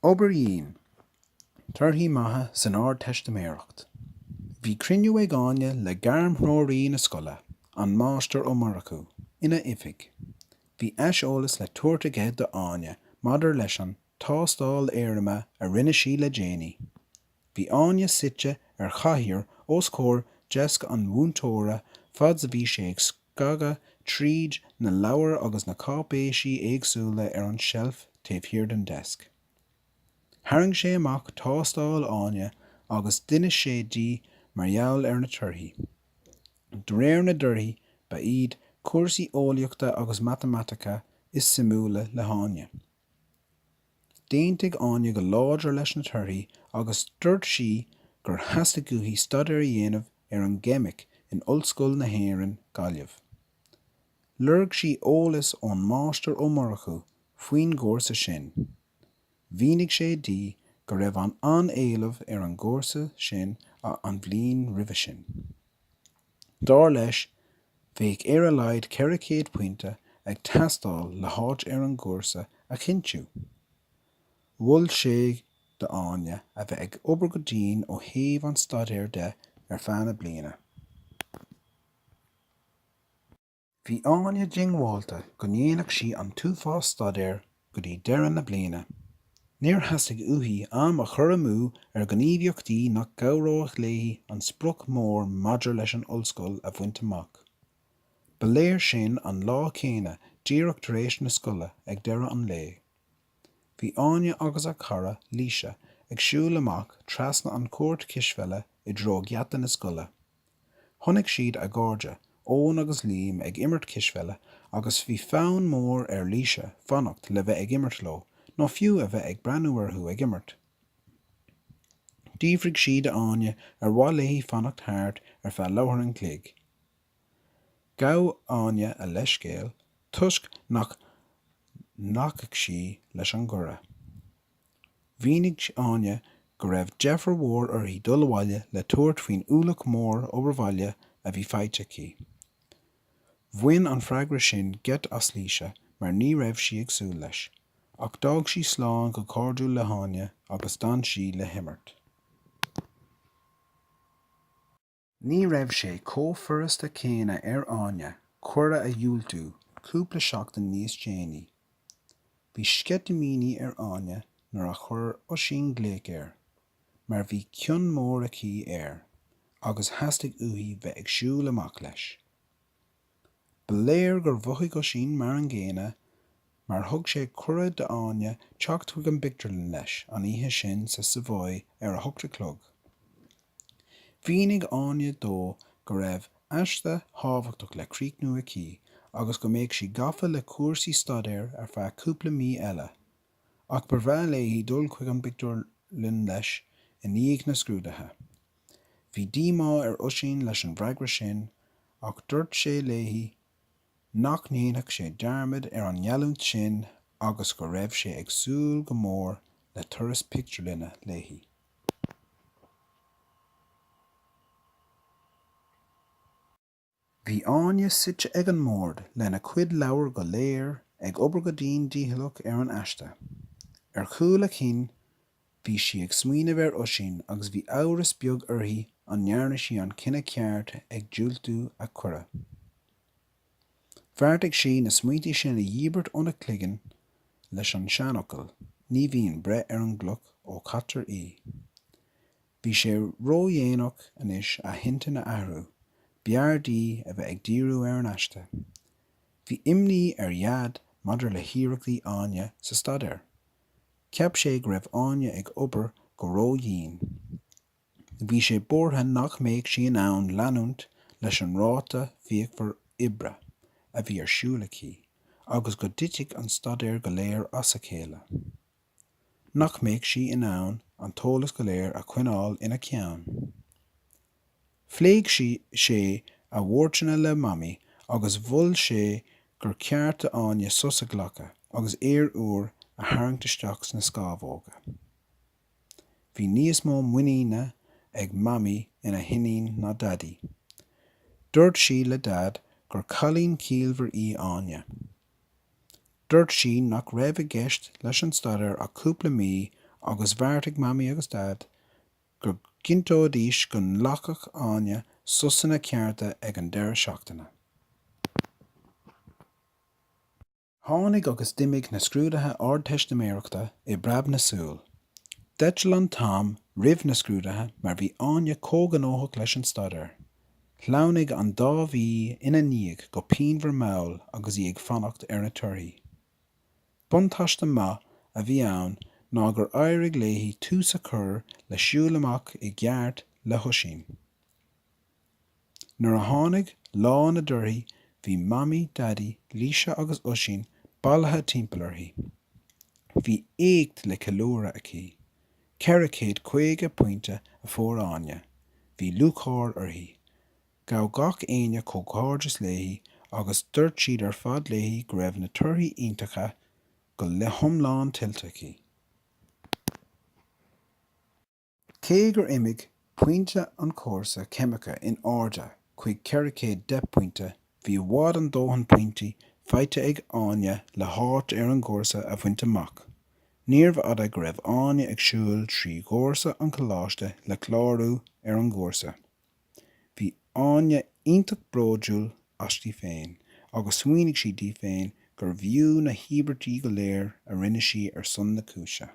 Obair Torthaí Maithe san Ardteistiméireacht. Bhí cruinniú ag gáine le gairmthróirí na scoile, an máistir ó Maracú, ina oifig. Bhí easolalas le tuairteaithe do áine, maidir leis an tástáil éireama a rinne sí le déanaí. Bhí áine suite ar chathaoir os comhair deasc an bhúntóra fad a bhí sé ag scagad tríd na labhair agus na cáipéisí éagsúla ar an seilf taobh thiar den deasc. Tharraing sé amach tástáil áine agus duine sé dí mar gheall ar na torthaí. De réir na dorthaí ba iad cúrsaí eolaíochta agus matamaitice is suimiúla le háine. Déantaigh áine go láidir leis na torthaí agus dúirt sí gur theasta guaithe stadair a dhéanamh ar an gceimic in ollscoil na hÉireann Gaillimh. Lurg sí eolas ón máistir ó Maracú faoin gcomharsa sin. Bhíonnig sé dí go raibh an an-éileamh ar an gcomharsa sin an bhliain roimhe sin. Dar leis, bheadh ar a laghad 400 pointe ag teastáil le háit ar an gcomharsa a chinntiú. Bhuail sé do áine a bheith ag obair go Dhian ó thaobh an stadair de ar feadh bliana. Bhí áine dinghiúlta go ndéanach sí an túfás stadair go dtí deireadh na bliana. Níor theastaigh uathaí am a chur amú ar gníomhaíochtaí nach gabhródh léi an sprioc mór maidir leis an ollscoil a bhaint amach. Ba léir sin an lá céanna díreach tar éis na scoile ag deireadh an lé. Bhí áine agus a cara líse ag siúil amach trasna an cuairt cisfeile I dtreo gheata na scoile. Thonnigh siad a gárde, ón agus líam ag imirt cisfeile agus bhí fonn mór ar líse fannacht le bheith ag imirt leo, nó fiú a bheith ag breanúirthú ag imirt. Díomhraigh siad áine ar bhaile léi fannacht thart ar feadh labhair an cloig. Gabh áine a leithscéal, tuisc nach nachadh sí leis an gcuireadh. Bhíonnig áine go raibh deafar mhór uirthi dul bhaile le tuairt faoin úlach mór obair bhaile a bhí faighte. Bhain an freagra sin get as líse mar ní raibh sí ag súil leis, ach d'fhág sí slán go cordú le háine agus d'fhan sí le himirt. Ní raibh sé cófurasta céanna ar áine cuireadh a dhiúltú cúpla seachtain níos déanaí. Bhí sceitimíní ar áine nuair a chur uisín gléicéir, mar bhí cionn mór aici air, agus theastaigh uathaí bheith ag siúil amach leis. Ba léir gur bhuchaigh uisín mar an ggéine, mar thug sé cuireadh de áine teacht chuig an bictiúil leis an oíche sin sa Savoy ar a 8 clog. Bhíonnig áine dó go raibh aiste thábhachtach le críochnú aici agus go mbeadh sí gafa le cúrsaí stadair ar feadh cúpla mí eile, ach bar bheith léi dul chuig an bictiúil leis I níoch na scrúdathe. Bhí díomá ar uisín leis an bhreagra sin ach dúirt sé léi nach ndéanfadh sé dearmad ar an ngeallúint sin agus go raibh sé ag súil go mór le turas pictiúline léi. Bhí áine suite ag an mórd lena cuid labhair go léir ag obair go Dhian díthleach ar an aiste. Ar chúl a chin, bhí sí ag smaoinemh ar uisín agus bhí amhras beag uirthi an nearna sí an cinenne ceart ag diúltú a cuireadh. Bhartaigh sí na smaointí sin a dhíbert óna cloigeann leis an seanócail, ní bhíonn breith ar an gluc ó catar í. Bhí sé ródhéanach anois a thinte na athrú, beardaí a bheith ag díriú ar an aiste. Bhí imní ar dhead maidir le hiarachtaí áine sa stadair. Ceap sé go raibh áine ag obair go ródhín. Bhí sé bortha nach mbeadh sí an ann leanúint leis an ráta bhíochmhar oibre a bhí ar siúl aici, agus go dtitfidh an stadair go léir as a chéile. Nach mbeadh sí an ann an tolas go léir a choinneáil ina ceann. Phléigh sé a mhórtainna le mami agus bhuail sé gur cearta áine susa ghlacha agus éar uair a tharraingteasteach na scábhóga. Bhí níos mó muoine ag mami ina hiniín ná daddy. Dúirt sí le dad gur cailín ciallmhar í áine. Dúirt sí nach raibh a gceist leis an stadair a cúpla mí agus bharrtaigh mamí agus dad gur gintóidís go nglacadh Áine susanna cearta ag an deireadh seachtaine. Tháinig agus d'imigh na scrúdathe ardteistiméireachta i bpreab na súil. D'eitil an Tom roimh na scrúdathe mar bhí Áine cóganóthach leis an staidéir. Shleanfaigh an 2 mhí ina ndiaidh go pionfar maol agus í ag fannacht ar na Torthaí. Buntáiste maith a bhí ann ná gur éirigh léithí tús a chur le siúl amach i gceart le thoisín. Nuair a tháinig lá na Torthaí, bhí mamí, daddy, Líse agus Uisín bailithe timpeall orthu. Bhí éacht le ceiliúradh aici. 45 pointe a fuair Áine. Bhí luachmhar orthu. Gabh gach aine cócáirdeas léithí agus dúirt siad ar fad léithí go raibh na Torthaí iontacha go le hiomlán tiltte aici. Cé gur imigh pointe an cúrsa ceimiceach in Ardtha chuig 40 pointe, bhí bhád an 2 pointí feite ag Áine le háit ar an gcúrsa a bhaint amach. Níorbh fhada go raibh Áine ag siúil trí gcúrsa an choláiste le clárú ar an gcúrsa. Bhí Áine iontas bróidúil astí féin, agus smaoinigh siad féin gur bhíú na híobartaí go léir a rinne sí ar son na cúise.